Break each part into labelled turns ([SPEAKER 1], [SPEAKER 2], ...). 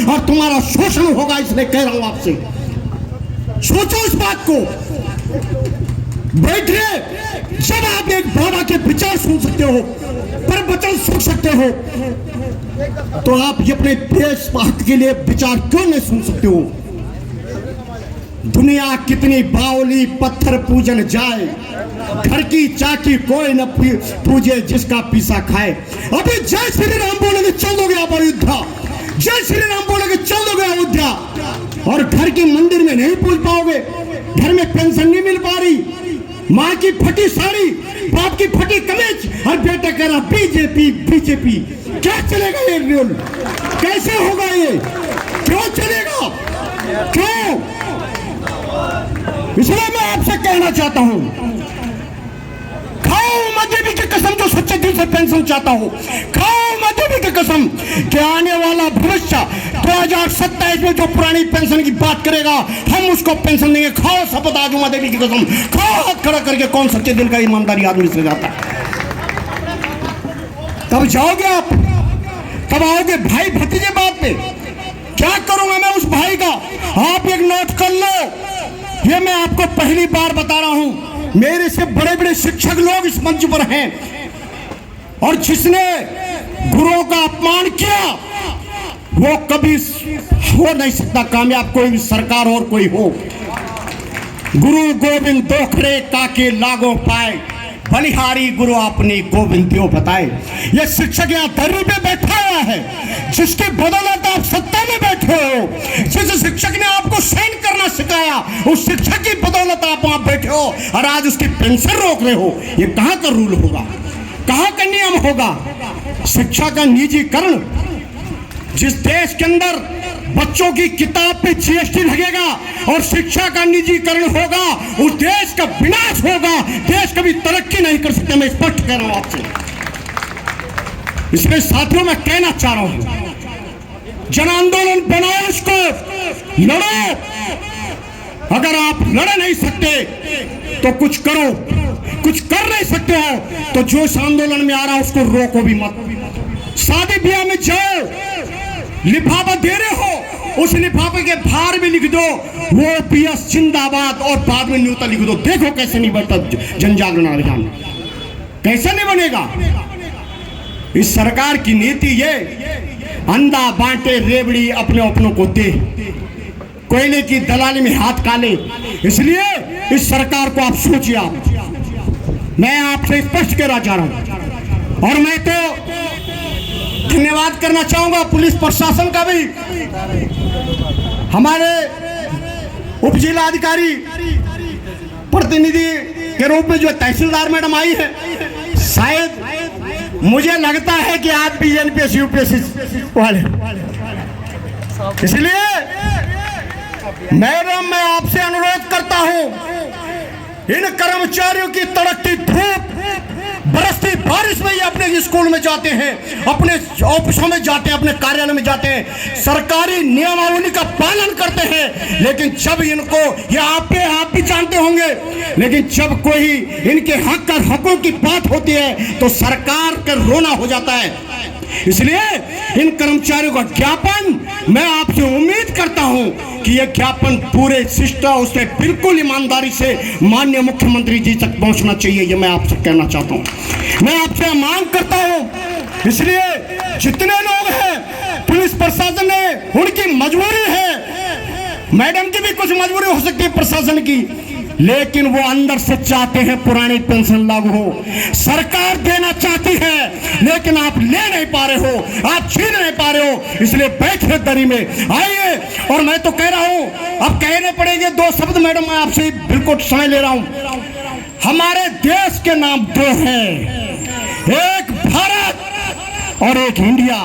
[SPEAKER 1] और तुम्हारा शोषण होगा। इसलिए कह रहा हूं आपसे, सोचो इस बात को। बैठिए, जब आप एक बाबा के विचार सुन सकते हो, प्रवचन सुन सकते हो, तो आप अपने देश भक्त के लिए विचार क्यों नहीं सुन सकते हो? दुनिया कितनी बावली, पत्थर पूजन जाए, घर की चाकी कोई न पूजे, जिसका पीसा खाए। अभी जय श्री राम बोलोगे चल दोगे आप अयोध्या, जय श्री राम बोलोगे चल दोगे अयोध्या, और घर की मंदिर में नहीं पूज पाओगे। घर में पेंशन नहीं मिल पा रही, माँ की फटी साड़ी, बाप की फटी कमीज, और बेटा कह रहा बीजेपी बीजेपी। क्या चलेगा ये रूल? कैसे होगा ये? क्यों चलेगा? क्यों? इसलिए मैं आपसे कहना चाहता हूं, खाओ मजहबी की कसम जो सच्चे दिल से पेंशन चाहता हो, खाओ मजहबी की कसम कि आने वाला भविष्य 2027 में जो पुरानी पेंशन की बात करेगा, हम उसको पेंशन देंगे। खाओ शपथ आज मजहबी की कसम, खाओ हाथ खड़ा करके। कौन सच्चे दिल का ईमानदारी आदमी से जाता है? तब जाओगे आप, तब आओगे भाई भतीजे बात पे। क्या करूंगा मैं उस भाई का? आप एक नोट कर लो, ये मैं आपको पहली बार बता रहा हूं, मेरे से बड़े बड़े शिक्षक लोग इस मंच पर हैं, और जिसने गुरुओं का अपमान किया वो कभी हो नहीं सकता कामयाब, कोई भी सरकार और कोई हो। गुरु गोविंद दोखड़े काके लागो पाए, बलिहारी गुरु अपनी गोविंद देव बताए। ये शिक्षक यहाँ धरने पे बैठा हुआ है, जिसके बदौलत आप सत्ता में बैठे हो। जिस शिक्षक ने आपको सहन करना सिखाया, उस शिक्षक की बदौलत आप वहां बैठे हो, और आज उसकी पेंशन रोक रहे हो। ये कहां का रूल होगा? कहां का नियम होगा? शिक्षा का निजीकरण, जिस देश के अंदर बच्चों की किताब पे जीएसटी लगेगा और शिक्षा का निजीकरण होगा, उस देश का विनाश होगा। देश कभी तरक्की नहीं कर सकते, मैं स्पष्ट कह रहा हूं आपसे। इसलिए साथियों, मैं कहना चाह रहा हूं, जन आंदोलन बनाओ, इसको लड़ो। अगर आप लड़ नहीं सकते तो कुछ करो, कुछ कर नहीं सकते हो तो जो इस आंदोलन में आ रहा है उसको रोको भी मत। शादी ब्याह में जाओ, लिफाफा दे रहे हो, उस लिफाफे के बाहर भी लिख दो वो पीएस जिंदाबाद, और बाद में न्यूता लिख दो। देखो कैसे नहीं बढ़ता जन जागरण अभियान, कैसे नहीं बनेगा। इस सरकार की नीति ये अंधा बांटे रेवड़ी, अपने अपनों को दे, कोयले की दलाली में हाथ काले। इसलिए इस सरकार को आप सोचिए। मैं आपसे स्पष्ट कहना चाह रहा हूं, और मैं तो धन्यवाद करना चाहूंगा पुलिस प्रशासन का भी। हमारे उप जिलाधिकारी प्रतिनिधि के रूप में जो तहसीलदार मैडम आई है, शायद मुझे लगता है कि आप भी एनपीएस यूपीएससी वाले, इसलिए मैडम मैं आपसे अनुरोध करता हूं, इन कर्मचारियों की तड़कती धूप, बरसती बारिश में ये अपने स्कूल में जाते हैं, अपने ऑफिसों में जाते हैं, अपने कार्यालय में जाते हैं, सरकारी नियमावली का पालन करते हैं। लेकिन जब इनको, ये आप भी जानते होंगे, लेकिन जब कोई इनके हक और हकों की बात होती है तो सरकार का रोना हो जाता है। इसलिए इन कर्मचारियों का ज्ञापन, मैं आपसे उम्मीद करता हूं कि यह ज्ञापन पूरे सिस्टम उससे बिल्कुल ईमानदारी से माननीय मुख्यमंत्री जी तक पहुंचना चाहिए। ये मैं आपसे कहना चाहता हूं, मैं आपसे मांग करता हूं। इसलिए जितने लोग हैं, पुलिस प्रशासन ने, उनकी मजबूरी है, मैडम की भी कुछ मजबूरी हो सकती है प्रशासन की, लेकिन वो अंदर से चाहते हैं पुरानी पेंशन लागू हो। सरकार देना चाहती है लेकिन आप ले नहीं पा रहे हो, आप छीन नहीं पा रहे हो, इसलिए बैठे दरी में आइए। और मैं तो कह रहा हूं, अब कहने पड़ेंगे दो शब्द मैडम, मैं आपसे बिल्कुल समय ले रहा हूं। हमारे देश के नाम दो हैं, एक भारत और एक इंडिया।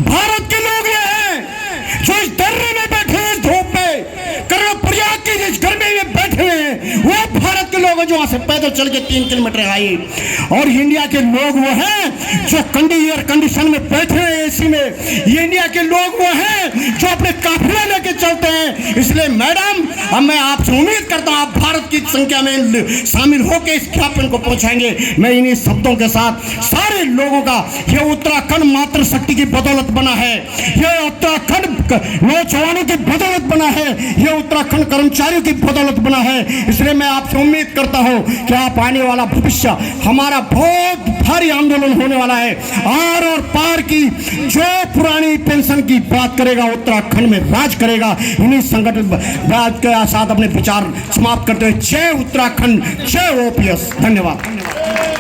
[SPEAKER 1] भारत के लोग ये हैं जो इस दर्रे में बैठे हैं, इस धूप में, कर्णप्रयाग की जिस गर्मी में बैठे हैं, वो भारत के लोग लोग जो वहां से पैदल चल के 3 किलोमीटर आए। और इंडिया के लोग वो हैं जो एयर कंडीशन में बैठे हैं एसी में। ये इंडिया के लोग वो हैं जो अपने काफिले लेके चलते हैं। इसलिए मैडम, अब मैं आपसे उम्मीद करता हूं आप भारत की संख्या में शामिल होकर इस ज्ञापन को पहुंचाएंगे। मैं इन्हीं शब्दों के साथ सारे लोगों का, ये उत्तराखंड मातृशक्ति की बदौलत बना है, ये उत्तराखंड नौजवानों की बदौलत बना है, ये उत्तराखंड कर्मचारियों की बदौलत बना है। इसलिए मैं आपसे उम्मीद करता हूं कि आप आने वाला भविष्य हमारा बहुत भारी आंदोलन होने वाला है। आर और पार की जो पुरानी पेंशन की बात करेगा उत्तराखंड में राज करेगा। इन्हीं संगठन राज के साथ अपने विचार समाप्त करते हुए जय उत्तराखंड, जय ओपीएस। धन्यवाद।